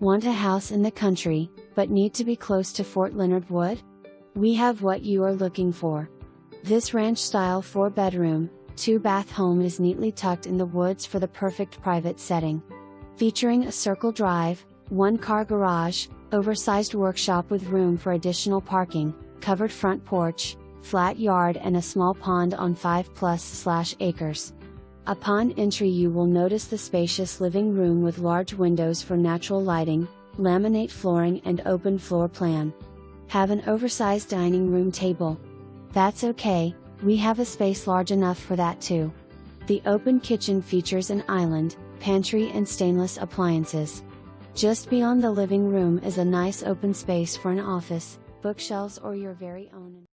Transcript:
Want a house in the country, but need to be close to Fort Leonard Wood? We have what you are looking for. This ranch-style 4-bedroom, 2-bath home is neatly tucked in the woods for the perfect private setting. Featuring a circle drive, 1-car garage, oversized workshop with room for additional parking, covered front porch, flat yard and a small pond on 5+ acres. Upon entry you will notice the spacious living room with large windows for natural lighting, laminate flooring and open floor plan. Have an oversized dining room table? That's okay, we have a space large enough for that too. The open kitchen features an island, pantry and stainless appliances. Just beyond the living room is a nice open space for an office, bookshelves or your very own